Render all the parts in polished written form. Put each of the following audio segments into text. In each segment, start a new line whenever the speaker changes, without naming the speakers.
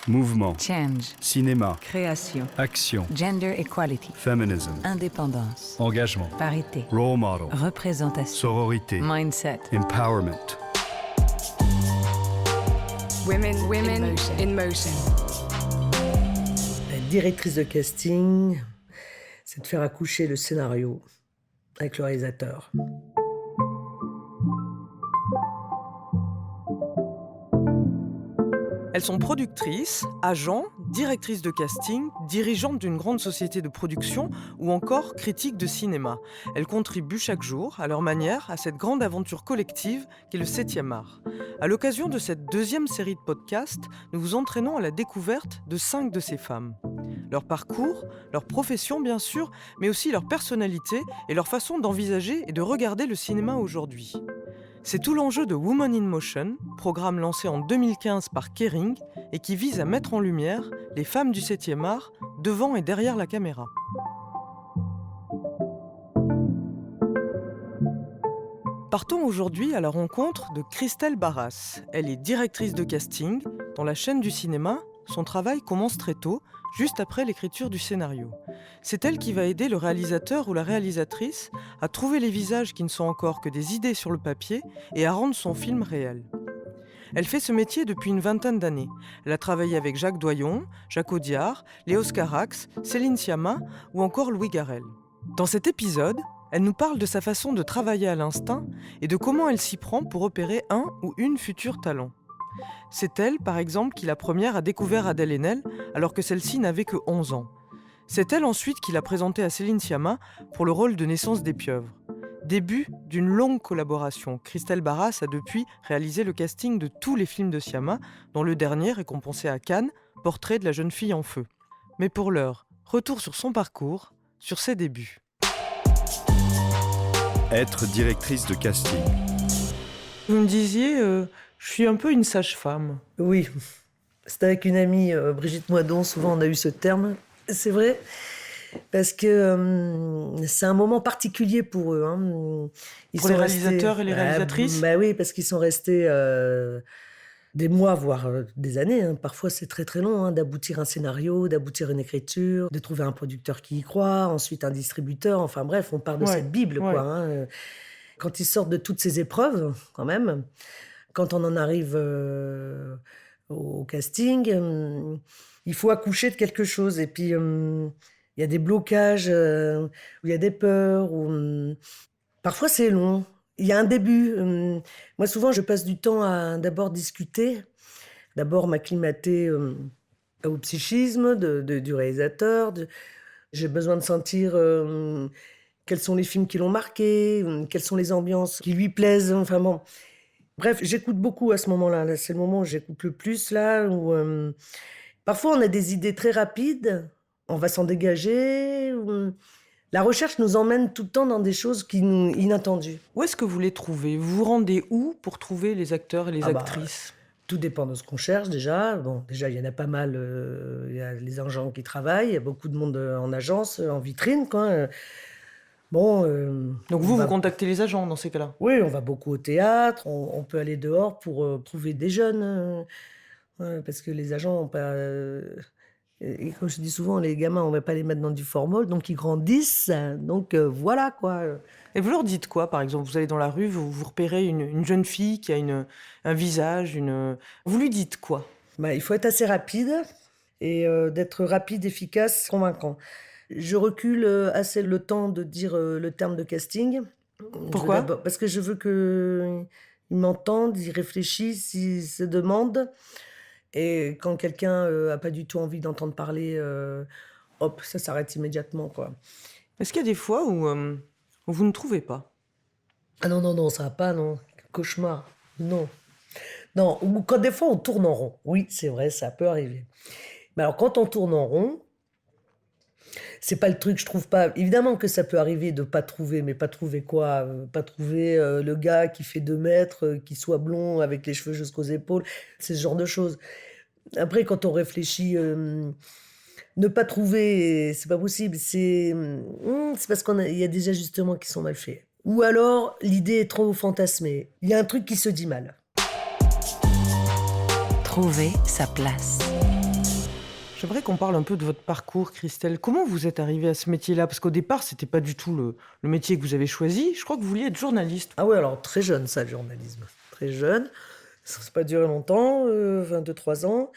Mouvement.
Change.
Cinéma.
Création.
Action.
Gender equality.
Feminism.
Indépendance.
Engagement.
Parité.
Role model.
Représentation.
Sororité.
Mindset.
Empowerment.
Women in motion.
La directrice de casting, c'est de faire accoucher le scénario avec le réalisateur.
Elles sont productrices, agents, directrices de casting, dirigeantes d'une grande société de production ou encore critiques de cinéma. Elles contribuent chaque jour, à leur manière, à cette grande aventure collective qu'est le 7e art. À l'occasion de cette deuxième série de podcasts, nous vous entraînons à la découverte de 5 de ces femmes. Leur parcours, leur profession bien sûr, mais aussi leur personnalité et leur façon d'envisager et de regarder le cinéma aujourd'hui. C'est tout l'enjeu de Women in Motion, programme lancé en 2015 par Kering et qui vise à mettre en lumière les femmes du 7e art devant et derrière la caméra. Partons aujourd'hui à la rencontre de Christelle Barras. Elle est directrice de casting. Dans la chaîne du cinéma, son travail commence très tôt, juste après l'écriture du scénario. C'est elle qui va aider le réalisateur ou la réalisatrice à trouver les visages qui ne sont encore que des idées sur le papier et à rendre son film réel. Elle fait ce métier depuis une vingtaine d'années. Elle a travaillé avec Jacques Doyon, Jacques Audiard, Léos Carax, Céline Sciamma ou encore Louis Garrel. Dans cet épisode, elle nous parle de sa façon de travailler à l'instinct et de comment elle s'y prend pour repérer un ou une futur talent. C'est elle, par exemple, qui la première a découvert Adèle Haenel alors que celle-ci n'avait que 11 ans. C'est elle ensuite qui l'a présentée à Céline Sciamma pour le rôle de Naissance des pieuvres. Début d'une longue collaboration, Christelle Barras a depuis réalisé le casting de tous les films de Sciamma, dont le dernier, récompensé à Cannes, Portrait de la jeune fille en feu. Mais pour l'heure, retour sur son parcours, sur ses débuts.
Être directrice de casting.
Vous me disiez, je suis un peu une sage-femme.
Oui, c'était avec une amie, Brigitte Moidon, souvent on a eu ce terme. C'est vrai, parce que c'est un moment particulier pour eux.
Pour les réalisateurs et les réalisatrices ?
Oui, parce qu'ils sont restés des mois, voire des années. Parfois, c'est très très long d'aboutir un scénario, d'aboutir une écriture, de trouver un producteur qui y croit, ensuite un distributeur. Enfin bref, on part de cette Bible, quoi. Quand ils sortent de toutes ces épreuves, quand même, quand on en arrive au casting, il faut accoucher de quelque chose. Et puis, il y a des blocages, où il y a des peurs. Parfois, c'est long. Il y a un début. Moi, souvent, je passe du temps à d'abord discuter, d'abord m'acclimater au psychisme du réalisateur. J'ai besoin de sentir quels sont les films qui l'ont marqué, quelles sont les ambiances qui lui plaisent. Enfin bon. Bref, j'écoute beaucoup à ce moment-là. Là, c'est le moment où j'écoute le plus, là, où parfois on a des idées très rapides, on va s'en dégager. La recherche nous emmène tout le temps dans des choses inattendues.
Où est-ce que vous les trouvez ? Vous vous rendez où pour trouver les acteurs et les actrices ?
Tout dépend de ce qu'on cherche déjà. Bon, déjà, il y en a pas mal. Il y a les agents qui travaillent, il y a beaucoup de monde en agence, en vitrine, quoi. Donc vous
contactez les agents dans ces cas-là ?
Oui, on va beaucoup au théâtre, on peut aller dehors pour trouver des jeunes, parce que les agents n'ont pas... et comme je dis souvent, les gamins, on ne va pas les mettre dans du formol, donc ils grandissent, donc voilà quoi.
Et vous leur dites quoi, par exemple ? Vous allez dans la rue, vous repérez une jeune fille qui a un visage, vous lui dites quoi ?
Il faut être assez rapide, et d'être rapide, efficace, convaincant. Je recule assez le temps de dire le terme de casting.
Pourquoi ?
Parce que je veux qu'ils m'entendent, ils réfléchissent, ils se demandent. Et quand quelqu'un n'a pas du tout envie d'entendre parler, hop, ça s'arrête immédiatement, quoi.
Est-ce qu'il y a des fois où vous ne trouvez pas ?
Ah non, ça va pas, non. Cauchemar, non. Non, ou quand des fois on tourne en rond. Oui, c'est vrai, ça peut arriver. Mais alors quand on tourne en rond, c'est pas le truc, je trouve pas. Évidemment que ça peut arriver de pas trouver, mais pas trouver quoi ? Pas trouver le gars qui fait 2 mètres, qui soit blond, avec les cheveux jusqu'aux épaules. C'est ce genre de choses. Après, quand on réfléchit, ne pas trouver, c'est pas possible. C'est parce qu'il y a des ajustements qui sont mal faits. Ou alors, l'idée est trop fantasmée. Il y a un truc qui se dit mal.
Trouver sa place.
J'aimerais qu'on parle un peu de votre parcours, Christelle. Comment vous êtes arrivée à ce métier-là? Parce qu'au départ, c'était pas du tout le métier que vous avez choisi. Je crois que vous vouliez être journaliste.
Ah ouais, alors très jeune ça, le journalisme. Très jeune. Ça n'a pas duré longtemps, 22-3 ans.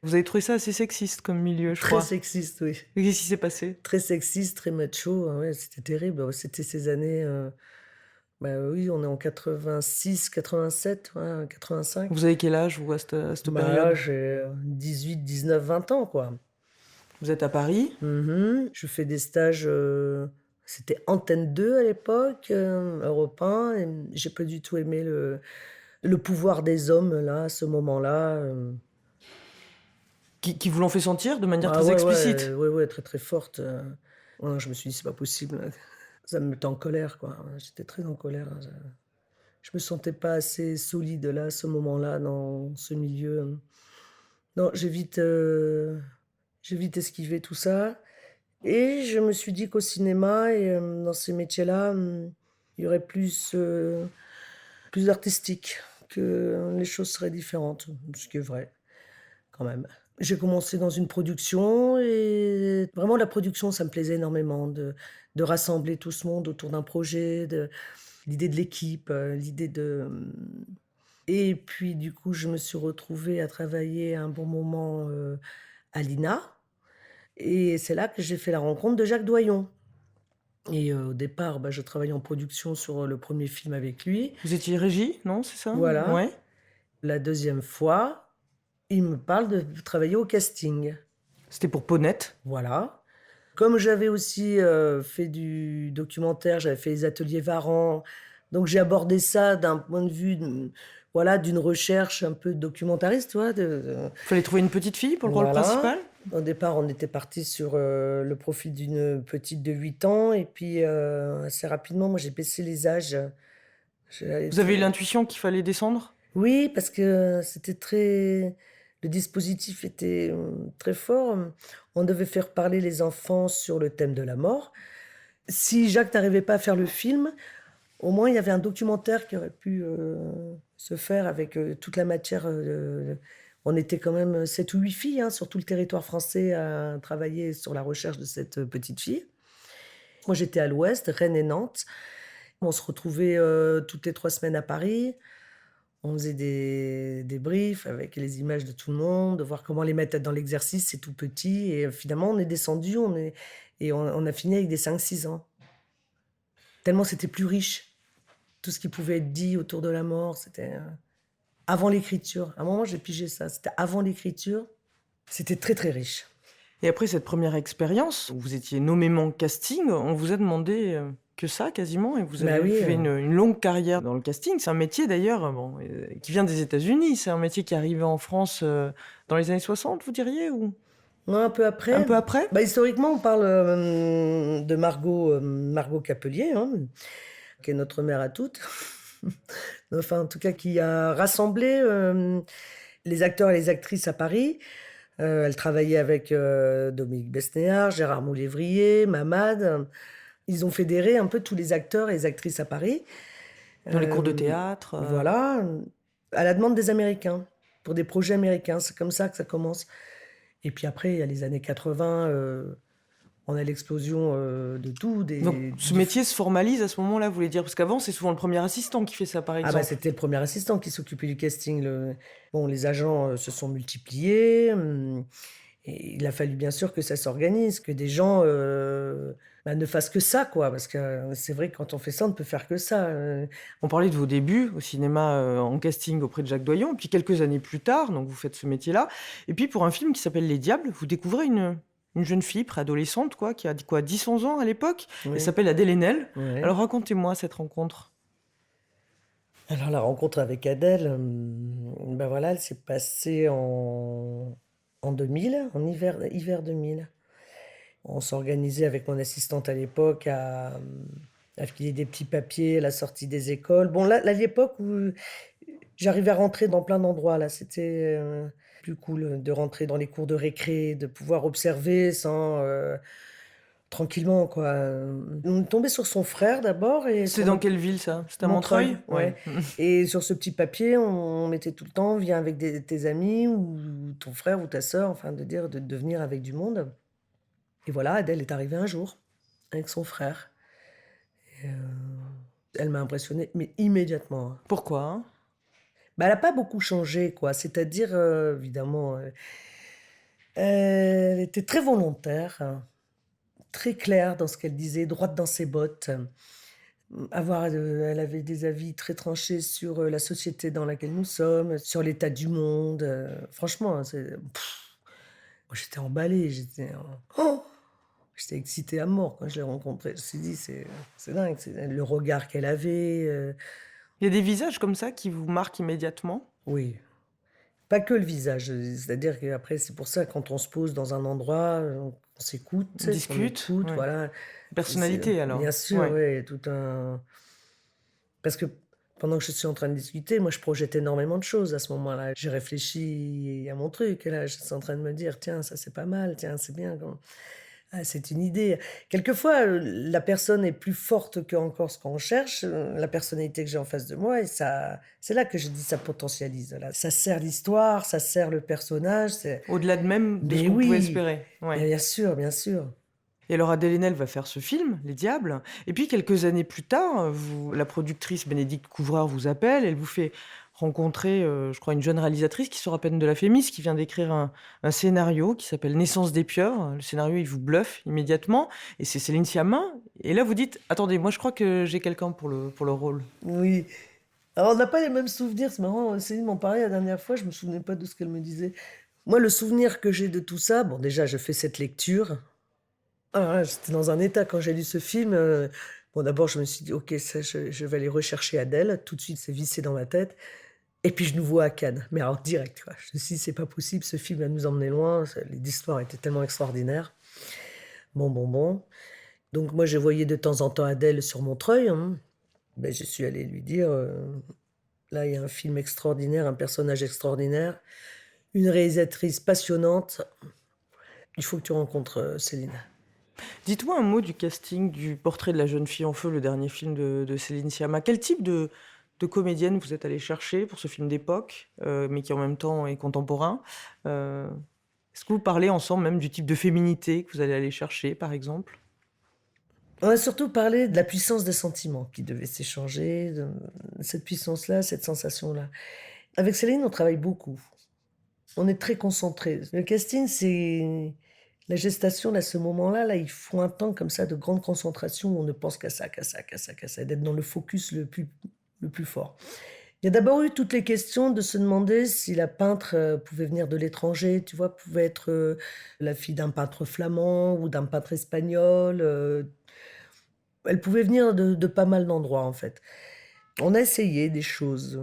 Vous avez trouvé ça assez sexiste comme milieu, je
Très
crois.
sexiste, oui.
Qu'est-ce qui s'est passé?
Très sexiste, très macho. Ouais, c'était terrible. C'était ces années... oui, on est en 86, 87, ouais, 85.
Vous avez quel âge, vous, à cette période?
Là, j'ai 18, 19, 20 ans, quoi.
Vous êtes à Paris.
Je fais des stages... c'était Antenne 2 à l'époque, Europe 1. Et j'ai pas du tout aimé le pouvoir des hommes, là, à ce moment-là.
Qui vous l'ont fait sentir de manière
Ah
très
ouais,
explicite.
ouais, très très forte. Ouais, je me suis dit, c'est pas possible. Ça me mettait en colère, quoi. J'étais très en colère. Je me sentais pas assez solide, là, à ce moment-là, dans ce milieu. Non, j'ai vite esquivé tout ça. Et je me suis dit qu'au cinéma et dans ces métiers-là, il y aurait plus artistique, que les choses seraient différentes, ce qui est vrai, quand même. J'ai commencé dans une production et vraiment la production, ça me plaisait énormément de rassembler tout ce monde autour d'un projet, l'idée de l'équipe, l'idée de... Et puis du coup, je me suis retrouvée à travailler un bon moment à l'INA. Et c'est là que j'ai fait la rencontre de Jacques Doyon. Et au départ, je travaillais en production sur le premier film avec lui.
Vous étiez régie, non? C'est ça?
Voilà.
Ouais.
La deuxième fois, il me parle de travailler au casting.
C'était pour Ponette.
Voilà. Comme j'avais aussi fait du documentaire, j'avais fait les ateliers Varan, donc j'ai abordé ça d'un point de vue voilà, d'une recherche un peu documentariste. Tu vois,
Fallait trouver une petite fille pour le rôle
Voilà.
principal.
Au départ, on était parti sur le profil d'une petite de 8 ans, et puis assez rapidement, moi j'ai baissé les âges.
Vous avez eu l'intuition qu'il fallait descendre?
Oui, parce que c'était très... Le dispositif était très fort. On devait faire parler les enfants sur le thème de la mort. Si Jacques n'arrivait pas à faire le film, au moins il y avait un documentaire qui aurait pu se faire avec toute la matière. On était quand même 7 ou 8 filles sur tout le territoire français à travailler sur la recherche de cette petite fille. Moi j'étais à l'ouest, Rennes et Nantes. On se retrouvait toutes les 3 semaines à Paris. On faisait des briefs avec les images de tout le monde, de voir comment les mettre dans l'exercice, c'est tout petit. Et finalement, on est descendu, on a fini avec des 5-6 ans. Tellement c'était plus riche. Tout ce qui pouvait être dit autour de la mort, c'était avant l'écriture. À un moment, j'ai pigé ça. C'était avant l'écriture. C'était très, très riche.
Et après cette première expérience, où vous étiez nommément casting, on vous a demandé que ça quasiment, et vous avez fait une longue carrière dans le casting. C'est un métier d'ailleurs qui vient des États-Unis. C'est un métier qui est arrivé en France dans les années 60, vous diriez ou...
Non, un peu après.
Un peu après.
Historiquement, on parle de Margot Capelier, qui est notre mère à toutes. Enfin, en tout cas, qui a rassemblé les acteurs et les actrices à Paris. Elle travaillait avec Dominique Besnéard, Gérard Moulévrier, Mamad. Ils ont fédéré un peu tous les acteurs et les actrices à Paris.
Dans les cours de théâtre.
Voilà, à la demande des Américains, pour des projets américains. C'est comme ça que ça commence. Et puis après, il y a les années 80, on a l'explosion de tout.
Donc ce métier se formalise à ce moment-là, vous voulez dire? Parce qu'avant, c'est souvent le premier assistant qui fait ça, par exemple.
C'était le premier assistant qui s'occupait du casting. Les agents se sont multipliés. Et il a fallu bien sûr que ça s'organise, que des gens ne fassent que ça, quoi. Parce que c'est vrai que quand on fait ça, on ne peut faire que ça.
On parlait de vos débuts au cinéma en casting auprès de Jacques Doyon. Puis quelques années plus tard, donc vous faites ce métier-là. Et puis pour un film qui s'appelle Les Diables, vous découvrez une jeune fille préadolescente, qui a 10-11 ans à l'époque. Oui. Elle s'appelle Adèle Haenel. Oui. Alors racontez-moi cette rencontre.
Alors la rencontre avec Adèle, elle s'est passée en 2000, en hiver 2000. On s'organisait avec mon assistante à l'époque à filer des petits papiers à la sortie des écoles. Bon, là l'époque où j'arrivais à rentrer dans plein d'endroits, là, c'était plus cool de rentrer dans les cours de récré, de pouvoir observer sans tranquillement, quoi. On est tombé sur son frère d'abord et
C'est
sur
dans quelle ville ça? C'était à
Montreuil,
Montreuil?
ouais. Et sur ce petit papier, on mettait tout le temps: «Viens avec tes amis ou ton frère ou ta sœur», enfin de dire de venir avec du monde. Et voilà, Adèle est arrivée un jour avec son frère et elle m'a impressionnée, mais immédiatement, hein.
Pourquoi, hein?
Bah, elle a pas beaucoup changé, quoi. C'est-à-dire, évidemment, elle était très volontaire, hein, très claire dans ce qu'elle disait, droite dans ses bottes. Elle avait des avis très tranchés sur, la société dans laquelle nous sommes, sur l'état du monde, franchement, hein, moi j'étais emballée, j'étais excitée à mort quand je l'ai rencontrée. Je me suis dit: «C'est dingue, c'est le regard qu'elle avait»,
Il y a des visages comme ça qui vous marquent immédiatement?
oui, pas que le visage, c'est-à-dire qu'après c'est pour ça quand on se pose dans un endroit, on s'écoute,
On
qu'on
discute?
écoute,
Ouais.
voilà.
Personnalité alors?
Bien sûr,
Ouais.
ouais, tout un parce que pendant que je suis en train de discuter, moi, je projette énormément de choses à ce moment-là. J'ai réfléchi à mon truc et là, je suis en train de me dire: «Tiens, ça, c'est pas mal, tiens, c'est bien, ah, c'est une idée». Quelquefois, la personne est plus forte que encore ce qu'on cherche, la personnalité que j'ai en face de moi et ça c'est là que je dis ça potentialise, là. Ça sert l'histoire, ça sert le personnage, c'est
Au-delà de même de ce
mais
qu'on pouvait
oui!
espérer? Ouais.
Bien sûr, bien sûr.
Et alors Adèle Haenel va faire ce film, Les Diables, et puis quelques années plus tard, la productrice Bénédicte Couvreur vous appelle, elle vous fait rencontrer, je crois une jeune réalisatrice qui sort à peine de la Fémis, qui vient d'écrire un scénario qui s'appelle Naissance des pieuvres. Le scénario, il vous bluffe immédiatement et c'est Céline Sciamma et là vous dites: «Attendez, moi je crois que j'ai quelqu'un pour le rôle».
Oui. Alors on n'a pas les mêmes souvenirs, c'est marrant, Céline m'en parlait la dernière fois, je me souvenais pas de ce qu'elle me disait. Moi, le souvenir que j'ai de tout ça, bon déjà, je fais cette lecture. Ah ouais, j'étais dans un état quand j'ai lu ce film, bon d'abord je me suis dit: «OK, ça je vais aller rechercher Adèle», tout de suite c'est vissé dans ma tête et puis je nous vois à Cannes, mais alors direct quoi. Je me suis dit: «C'est pas possible, ce film va nous emmener loin», l'histoire était tellement extraordinaire. Bon, bon, bon, donc moi je voyais de temps en temps Adèle sur Montreuil, hein. Beh, je suis allée lui dire, «Là, il y a un film extraordinaire, un personnage extraordinaire, une réalisatrice passionnante, il faut que tu rencontres, Céline».
Dites-moi un mot du casting du Portrait de la jeune fille en feu, le dernier film de Céline Sciamma. Quel type de comédienne vous êtes allé chercher pour ce film d'époque, mais qui en même temps est contemporain? Heu, Est-ce que vous parlez ensemble même du type de féminité que vous allez aller chercher, par exemple?
On a surtout parlé de la puissance des sentiments qui devaient s'échanger, de cette puissance-là, cette sensation-là. Avec Céline, on travaille beaucoup. On est très concentrés. Le casting, c'est la gestation, là, ce moment-là, là, il faut un temps comme ça de grande concentration où on ne pense qu'à ça, qu'à ça, qu'à ça, qu'à ça, d'être dans le focus le plus fort. Il y a d'abord eu toutes les questions de se demander si la peintre, pouvait venir de l'étranger, tu vois? Pouvait être, la fille d'un peintre flamand ou d'un peintre espagnol, elle pouvait venir de pas mal d'endroits, en fait. On a essayé des choses,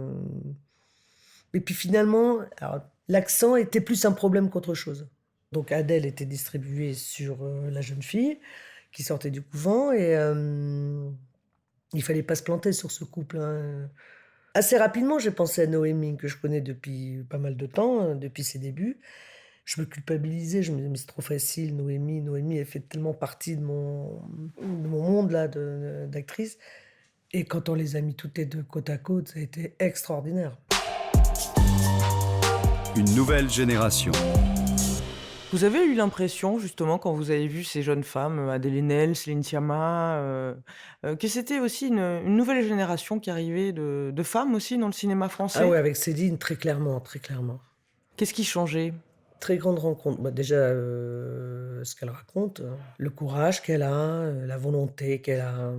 et puis finalement, alors l'accent était plus un problème qu'autre chose. Donc Adèle était distribuée sur, la jeune fille qui sortait du couvent et il fallait pas se planter sur ce couple, hein. Assez rapidement, j'ai pensé à Noémie que je connais depuis pas mal de temps, depuis ses débuts. Je me culpabilisais, je me disais: «Mais c'est trop facile, Noémie. Noémie, elle fait tellement partie de mon monde là d'actrice» et quand on les a mis toutes les 2 côte à côte, ça a été extraordinaire.
Une nouvelle génération.
Vous avez eu l'impression justement quand vous avez vu ces jeunes femmes, Adèle Haenel, Céline Sciamma, que c'était aussi une nouvelle génération qui arrivait de femmes aussi dans le cinéma
Ah
français?
ouais, avec Céline, très clairement, très clairement.
Qu'est-ce qui changeait?
Très grande rencontre. Bah, déjà, ce qu'elle raconte, le courage qu'elle a, la volonté qu'elle a,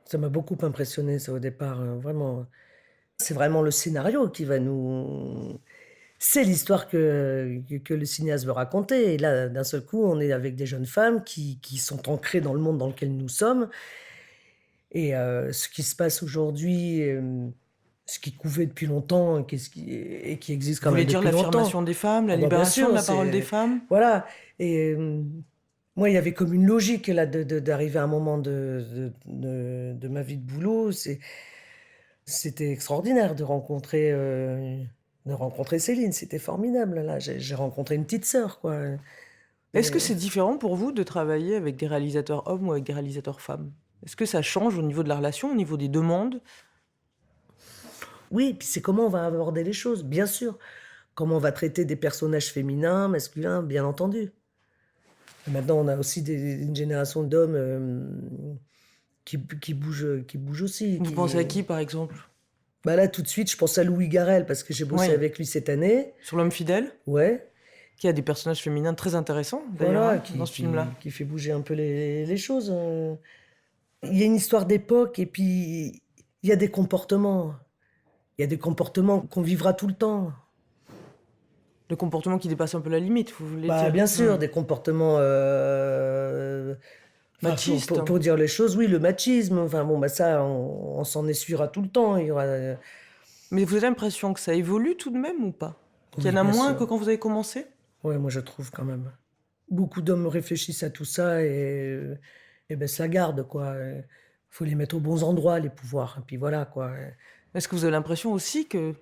ça m'a beaucoup impressionnée ça au départ, vraiment. C'est vraiment le scénario qui va nous c'est l'histoire que le cinéaste veut raconter et là, d'un seul coup, on est avec des jeunes femmes qui sont ancrées dans le monde dans lequel nous sommes et ce qui se passe aujourd'hui, ce qui couvait depuis longtemps et qui existe
Vous
quand
voulez
même
dire
depuis longtemps.
l'affirmation des femmes, la
Ah bah, bien
libération de
sûr,
la parole des
c'est
femmes?
voilà et moi, il y avait comme une logique là d'arriver à un moment de ma vie de boulot. C'était extraordinaire de rencontrer Céline, c'était formidable là. J'ai rencontré une petite sœur quoi,
Est-ce que c'est différent pour vous de travailler avec des réalisateurs hommes ou avec des réalisateurs femmes? Est-ce que ça change au niveau de la relation, au niveau des demandes?
Oui, puis c'est comment on va aborder les choses, bien sûr. Comment on va traiter des personnages féminins, masculins, bien entendu. Et maintenant, on a aussi une génération d'hommes qui bougent aussi.
Vous pensez à qui, par exemple?
Bah là, tout de suite, je pense à Louis Garrel, parce que j'ai bossé
Oui.
avec lui cette année.
Sur L'homme fidèle,
Ouais,
qui a des personnages féminins très intéressants, d'ailleurs,
voilà,
dans ce film-là.
qui fait bouger un peu les choses. Il y a une histoire d'époque, et puis il y a des comportements. Il y a des comportements qu'on vivra tout le temps.
Le comportement qui dépasse un peu la limite, vous voulez
Bah,
dire?
bien sûr, des comportements enfin,
Machistes.
pour dire les choses, oui, le machisme. Enfin bon, bah ça, on s'en essuiera tout le temps. Il y aura,
Mais vous avez l'impression que ça évolue tout de même ou pas? Qu'il y en
oui,
a
bien
moins
sûr.
que quand vous avez commencé?
Ouais, moi je trouve quand même. Beaucoup d'hommes réfléchissent à tout ça et ben ça garde quoi. Faut les mettre aux bons endroits, les pouvoirs. Et puis voilà quoi.
Est-ce que vous avez l'impression aussi que,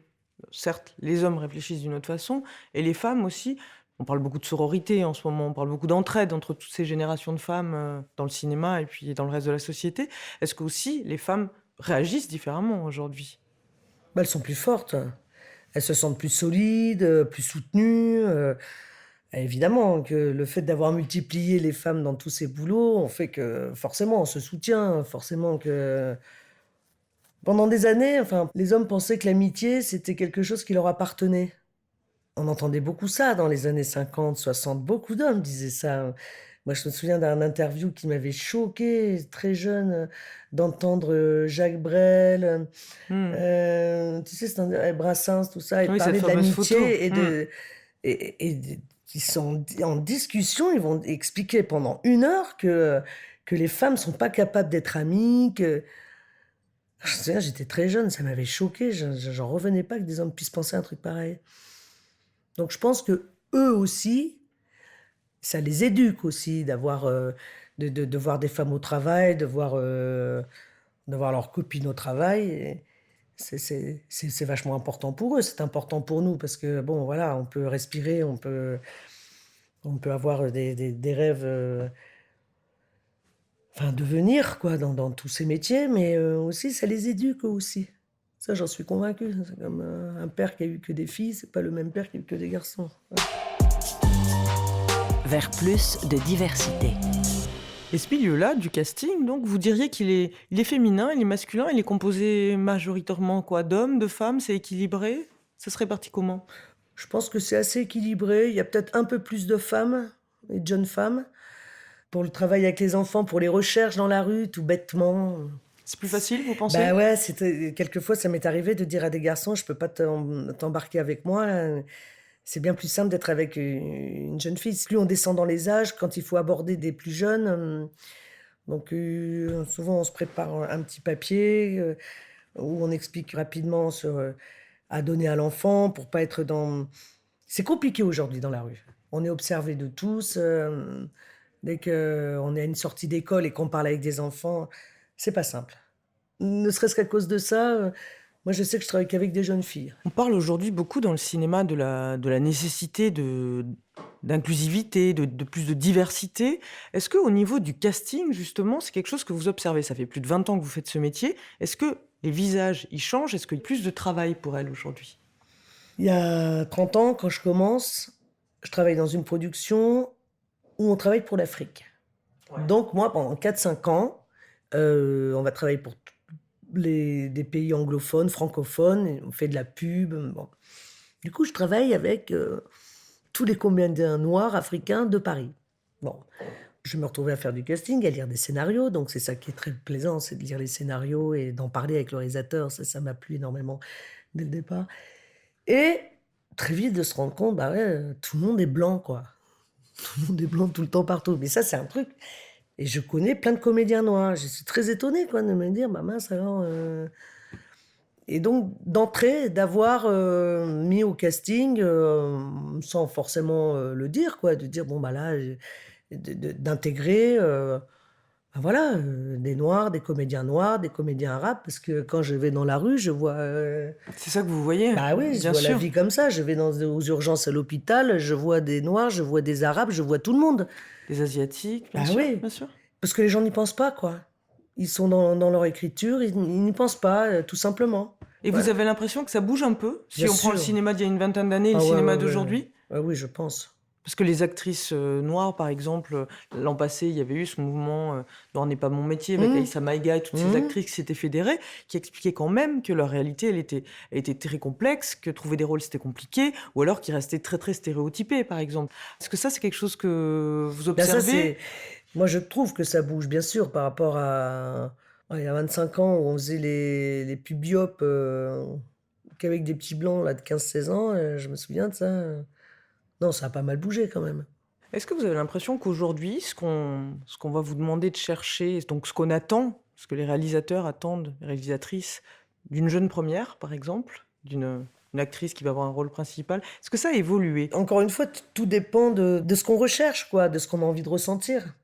certes, les hommes réfléchissent d'une autre façon, et les femmes aussi, on parle beaucoup de sororité en ce moment, on parle beaucoup d'entraide entre toutes ces générations de femmes dans le cinéma et puis dans le reste de la société. Est-ce que aussi les femmes réagissent différemment aujourd'hui?
Bah, elles sont plus fortes. Elles se sentent plus solides, plus soutenues. Évidemment que le fait d'avoir multiplié les femmes dans tous ces boulots, on fait que forcément on se soutient, forcément que pendant des années, enfin, les hommes pensaient que l'amitié c'était quelque chose qui leur appartenait. On entendait beaucoup ça dans les années 50, 60. Beaucoup d'hommes disaient ça. Moi, je me souviens d'un interview qui m'avait choquée, très jeune, d'entendre Jacques Brel,
Hmm.
tu sais, Brassens, tout ça, et
Oui,
parler
cette
de
fameuse photo.
l'amitié qui sont en discussion. Ils vont expliquer pendant 1 heure que les femmes sont pas capables d'être amies. Je me souviens, j'étais très jeune, ça m'avait choquée. J'en revenais pas que des hommes puissent penser un truc pareil. Donc je pense que eux aussi, ça les éduque aussi d'avoir de voir des femmes au travail, de voir leurs copines au travail. Et c'est vachement important pour eux, c'est important pour nous parce que bon voilà, on peut respirer, on peut avoir des rêves, enfin devenir quoi dans tous ces métiers, mais aussi ça les éduque eux aussi. Ça j'en suis convaincue. C'est comme un père qui a eu que des filles, c'est pas le même père qui a eu que des garçons.
Vers plus de diversité.
Et ce milieu-là, du casting, donc, vous diriez il est féminin, il est masculin, il est composé majoritairement quoi, d'hommes, de femmes, c'est équilibré? Ça se répartit comment?
Je pense que c'est assez équilibré. Il y a peut-être un peu plus de femmes et de jeunes femmes pour le travail avec les enfants, pour les recherches dans la rue, tout bêtement.
C'est plus facile, vous pensez?
Bah ouais, quelquefois ça m'est arrivé de dire à des garçons, je peux pas t'embarquer avec moi, là. C'est bien plus simple d'être avec une jeune fille. Plus on descend dans les âges, quand il faut aborder des plus jeunes, donc souvent on se prépare un petit papier où on explique rapidement à donner à l'enfant pour pas être dans... C'est compliqué aujourd'hui dans la rue. On est observé de tous. Dès qu'on est à une sortie d'école et qu'on parle avec des enfants, c'est pas simple. Ne serait-ce qu'à cause de ça, moi je sais que je travaille qu'avec des jeunes filles.
On parle aujourd'hui beaucoup dans le cinéma de la nécessité d'inclusivité, de plus de diversité. Est-ce qu'au niveau du casting, justement, c'est quelque chose que vous observez? Ça fait plus de 20 ans que vous faites ce métier. Est-ce que les visages, ils changent? Est-ce qu'il y a plus de travail pour elles aujourd'hui?
Il y a 30 ans, quand je commence, je travaille dans une production où on travaille pour l'Afrique. Ouais. Donc moi, pendant 4-5 ans, on va travailler pour des pays anglophones, francophones, et on fait de la pub. Bon. Du coup, je travaille avec tous les comédiens noirs africains de Paris. Bon. Je me retrouvais à faire du casting, à lire des scénarios, donc c'est ça qui est très plaisant, c'est de lire les scénarios et d'en parler avec le réalisateur. Ça m'a plu énormément dès le départ. Et très vite de se rendre compte, bah ouais, tout le monde est blanc, quoi. Tout le monde est blanc tout le temps partout. Mais ça, c'est un truc. Et je connais plein de comédiens noirs. Je suis très étonnée quoi, de me dire, bah mince, alors... Et donc, d'entrée, d'avoir mis au casting, sans forcément le dire, quoi, de dire, bon, bah là, d'intégrer Ah voilà, des noirs, des comédiens arabes, parce que quand je vais dans la rue, je vois,
C'est ça que vous voyez?
bah oui, je
bien
vois la
sûr.
vie comme ça. Je vais aux urgences à l'hôpital, je vois des noirs, je vois des arabes, je vois tout le monde.
Des asiatiques, bien
Bah
sûr,
oui,
bien sûr.
parce que les gens n'y pensent pas, quoi. Ils sont dans leur écriture, ils n'y pensent pas, tout simplement.
Et vous
Voilà.
avez l'impression que ça bouge un peu? Si
Bien
on prend le
sûr.
cinéma d'il y a une vingtaine d'années et le
Ah ouais,
cinéma
ouais, ouais.
d'aujourd'hui?
Ah oui, je pense.
Parce que les actrices, noires, par exemple, l'an passé, il y avait eu ce mouvement, «Noir n'est pas mon métier» avec
Mmh.
Aïssa Maïga et toutes ces
Mmh.
actrices qui s'étaient fédérées, qui expliquaient quand même que leur réalité, elle était très complexe, que trouver des rôles, c'était compliqué, ou alors qu'ils restaient très, très stéréotypés, par exemple. Est-ce que ça, c'est quelque chose que vous
Ben ça,
observez?
moi, je trouve que ça bouge, bien sûr, par rapport à il y a 25 ans où on faisait les pubiops, qu'avec des petits blancs là de 15-16 ans, je me souviens de ça. Non, ça a pas mal bougé quand même.
Est-ce que vous avez l'impression qu'aujourd'hui, ce qu'on va vous demander de chercher, donc ce qu'on attend, ce que les réalisateurs attendent, les réalisatrices, d'une jeune première, par exemple, une actrice qui va avoir un rôle principal, est-ce que ça a évolué?
Encore une fois, tout dépend de ce qu'on recherche, quoi, de ce qu'on a envie de ressentir.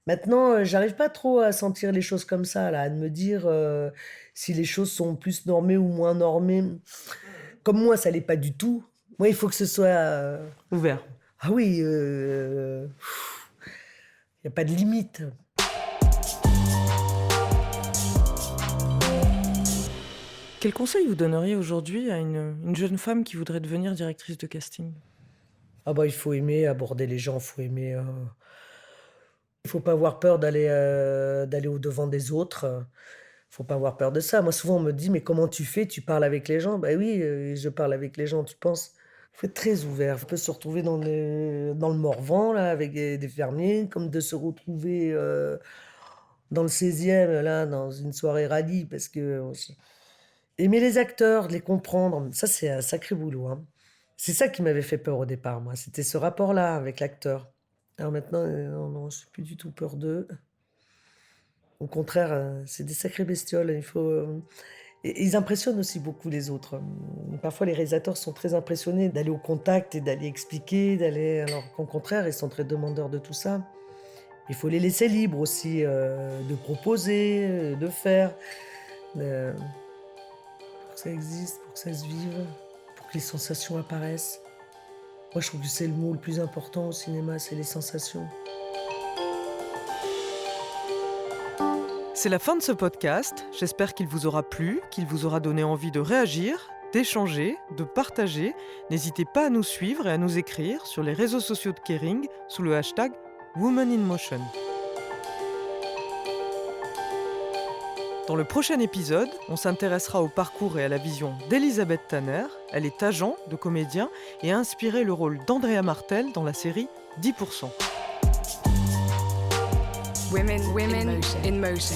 Maintenant, j'arrive pas trop à sentir les choses comme ça, là, à me dire, si les choses sont plus normées ou moins normées. Comme moi, ça l'est pas du tout. Moi, il faut que ce soit,
Ouvert.
ah oui, il y a pas de limite.
Quel conseil vous donneriez aujourd'hui à une jeune femme qui voudrait devenir directrice de casting?
Ah bah, il faut aimer aborder les gens, faut aimer, il faut pas avoir peur d'aller au-devant des autres, faut pas avoir peur de ça. Moi, souvent, on me dit: «Mais comment tu fais? Tu parles avec les gens?» Bah oui, je parle avec les gens, tu penses? Faut être très ouvert. On peut se retrouver dans le Morvan, là, avec des fermiers, comme de se retrouver, dans le 16e, là, dans une soirée rallye parce qu'on se aimer les acteurs, les comprendre, ça, c'est un sacré boulot, hein. C'est ça qui m'avait fait peur au départ, moi, c'était ce rapport-là avec l'acteur. Alors maintenant, non, non, j'ai plus du tout peur d'eux. Au contraire, c'est des sacrées bestioles, il faut, et ils impressionnent aussi beaucoup les autres. Parfois, les réalisateurs sont très impressionnés d'aller au contact et d'aller expliquer, alors qu'au contraire, ils sont très demandeurs de tout ça. Il faut les laisser libres aussi, de proposer, de faire, pour que ça existe, pour que ça se vive, pour que les sensations apparaissent. Moi, je trouve que c'est le mot le plus important au cinéma, c'est les sensations.
C'est la fin de ce podcast. J'espère qu'il vous aura plu, qu'il vous aura donné envie de réagir, d'échanger, de partager. N'hésitez pas à nous suivre et à nous écrire sur les réseaux sociaux de Kering sous le hashtag Women in Motion. Dans le prochain épisode, on s'intéressera au parcours et à la vision d'Elisabeth Tanner. Elle est agent de comédien et a inspiré le rôle d'Andrea Martel dans la série 10%.
Women in motion.